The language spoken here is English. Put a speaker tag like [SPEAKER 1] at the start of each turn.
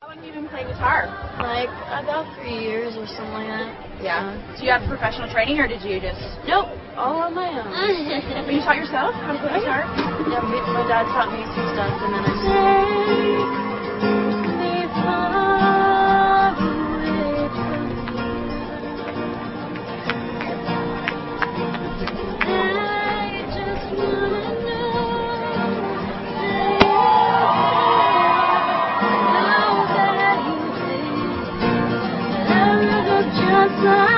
[SPEAKER 1] How long have you been playing guitar?
[SPEAKER 2] Like about 3 years or something like that.
[SPEAKER 1] Yeah. Do you have professional training, or did you just?
[SPEAKER 2] Nope, all on my own.
[SPEAKER 1] But you taught yourself how to play guitar?
[SPEAKER 2] Yeah, my dad taught me some stuff, and then I just